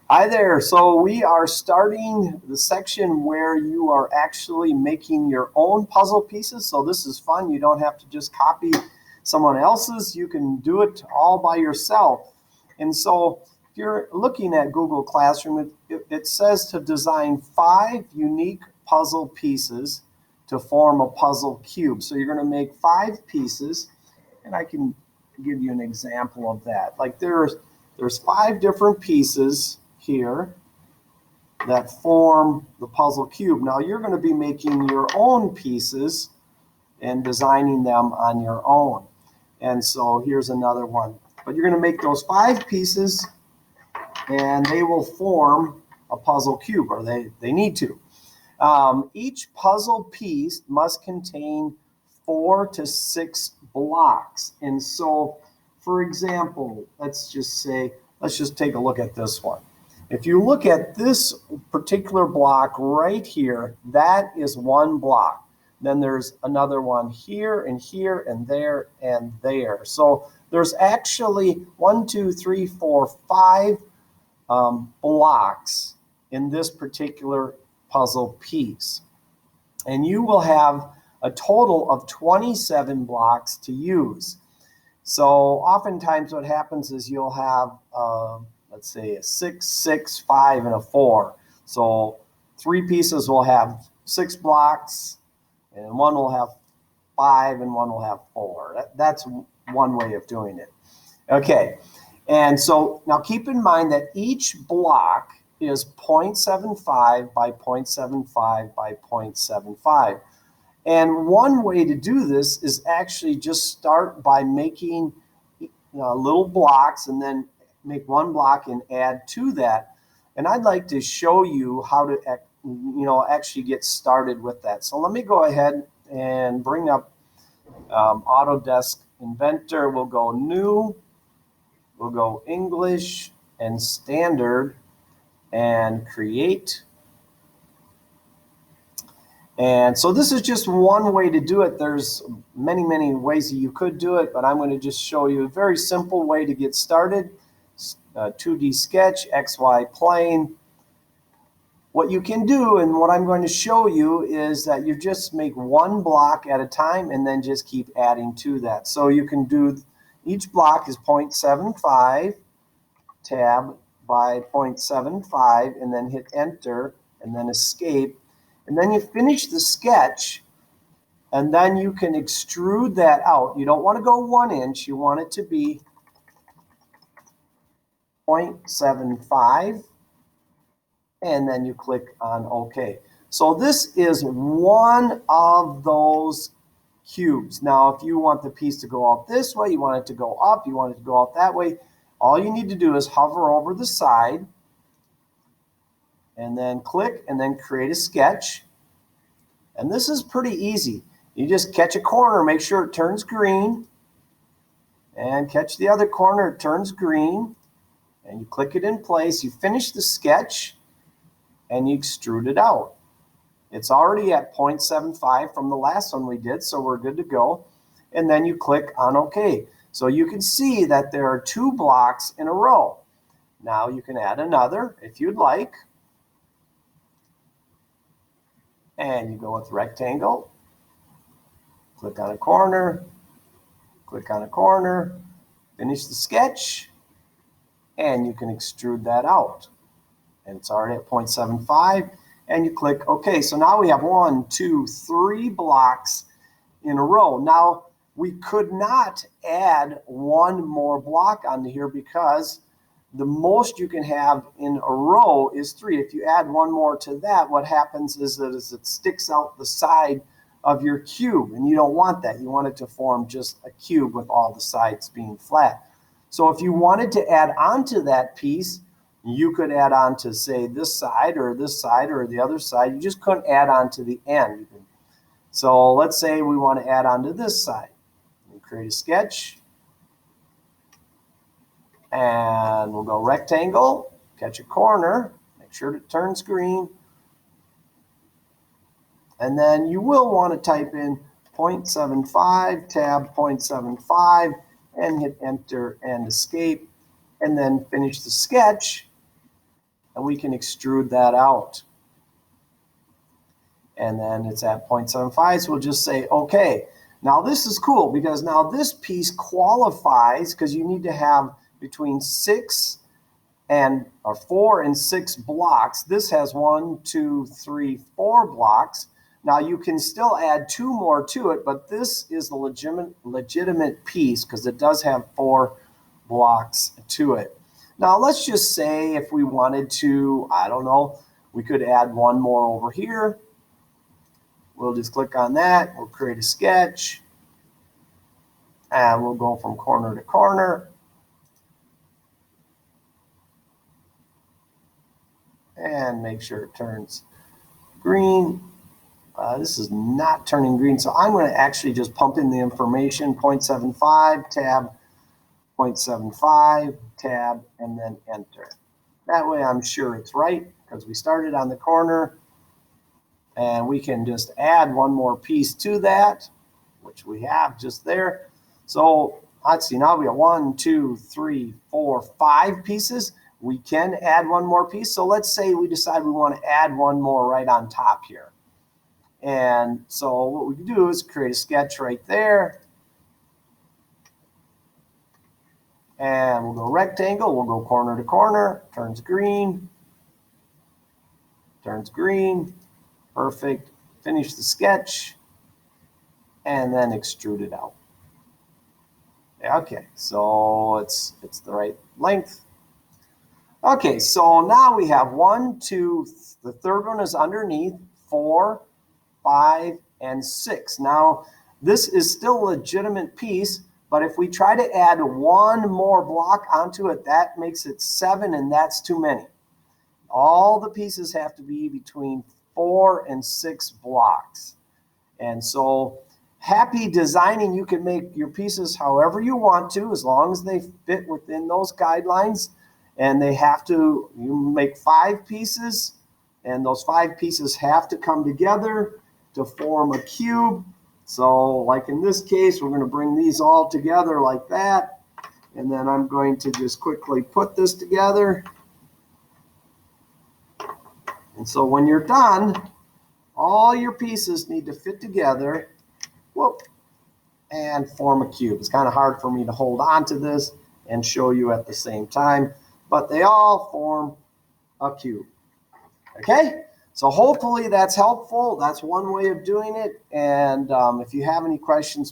Hi there. So we are starting the section where you are actually making your own puzzle pieces. So this is fun. You don't have to just copy someone else's. You can do it all by yourself. And so if you're looking at Google Classroom, it says to design 5 unique puzzle pieces to form a puzzle cube. So you're going to make 5 pieces, and I can give you an example of that. Like there's 5 different pieces here that form the puzzle cube. Now you're going to be making your own pieces and designing them on your own. And so here's another one. But you're going to make those 5 pieces and they will form a puzzle cube, or they need to. Each puzzle piece must contain 4 to 6 blocks. And so, for example, let's just take a look at this one. If you look at this particular block right here, that is one block. Then there's another one here and here and there and there. So there's actually 1, 2, 3, 4, 5 blocks in this particular puzzle piece. And you will have a total of 27 blocks to use. So oftentimes what happens is you'll have let's say a 6, 6, 5, and a 4. So 3 pieces will have 6 blocks, and one will have 5, and one will have 4. That's one way of doing it. Okay, and so now keep in mind that each block is 0.75 by 0.75 by 0.75. And one way to do this is actually just start by making little blocks and then make one block and add to that. And I'd like to show you how to actually get started with that. So let me go ahead and bring up Autodesk Inventor. We'll go New, we'll go English and Standard and Create. And so this is just one way to do it. There's many, many ways that you could do it, but I'm going to just show you a very simple way to get started. 2D sketch, XY plane. What you can do, and what I'm going to show you, is that you just make one block at a time and then just keep adding to that. So you can do, each block is 0.75, tab by 0.75, and then hit enter and then escape. And then you finish the sketch, and then you can extrude that out. You don't want to go 1 inch, you want it to be 0.75, and then you click on OK. So this is one of those cubes. Now, if you want the piece to go out this way, you want it to go up, you want it to go out that way, all you need to do is hover over the side and then click and then create a sketch. And this is pretty easy. You just catch a corner, make sure it turns green, and catch the other corner, it turns green. And you click it in place, you finish the sketch, and you extrude it out. It's already at 0.75 from the last one we did, so we're good to go. And then you click on OK. So you can see that there are 2 blocks in a row. Now you can add another if you'd like. And you go with rectangle, click on a corner, finish the sketch, and you can extrude that out. And it's already at 0.75, and you click OK. So now we have 1, 2, 3 blocks in a row. Now, we could not add one more block onto here because the most you can have in a row is 3. If you add one more to that, what happens is that it sticks out the side of your cube, and you don't want that. You want it to form just a cube with all the sides being flat. So if you wanted to add onto that piece, you could add on to, say, this side or the other side. You just couldn't add on to the end. So let's say we want to add on to this side. We create a sketch. And we'll go rectangle, catch a corner, make sure it turns green. And then you will want to type in 0.75, tab 0.75, and hit enter and escape, and then finish the sketch. and we can extrude that out. And then it's at 0.75, so we'll just say okay. Now this is cool because now this piece qualifies because you need to have between 4 and 6 blocks. This has 1, 2, 3, 4 blocks. Now you can still add 2 more to it, but this is the legitimate piece because it does have 4 blocks to it. Now let's just say if we wanted to, I don't know, we could add 1 more over here. We'll just click on that. We'll create a sketch. And we'll go from corner to corner. And make sure it turns green. This is not turning green, so I'm going to actually just pump in the information, 0.75, tab, 0.75, tab, and then enter. That way I'm sure it's right because we started on the corner. And we can just add 1 more piece to that, which we have just there. So let's see, now we have 1, 2, 3, 4, 5 pieces. We can add 1 more piece. So let's say we decide we want to add 1 more right on top here. And so what we can do is create a sketch right there. And we'll go rectangle, we'll go corner to corner, turns green, perfect. Finish the sketch, and then extrude it out. Okay, so it's the right length. Okay, so now we have 1, 2, the third one is underneath, 4, 5, and 6. Now, this is still a legitimate piece, but if we try to add 1 more block onto it, that makes it 7, and that's too many. All the pieces have to be between 4 and 6 blocks. And so happy designing, you can make your pieces however you want to, as long as they fit within those guidelines. And they have to, you make 5 pieces, and those 5 pieces have to come together to form a cube. So like in this case, we're going to bring these all together like that. And then I'm going to just quickly put this together. And so when you're done, all your pieces need to fit together, and form a cube. It's kind of hard for me to hold on to this and show you at the same time, but they all form a cube. Okay, so hopefully that's helpful. That's one way of doing it. And if you have any questions,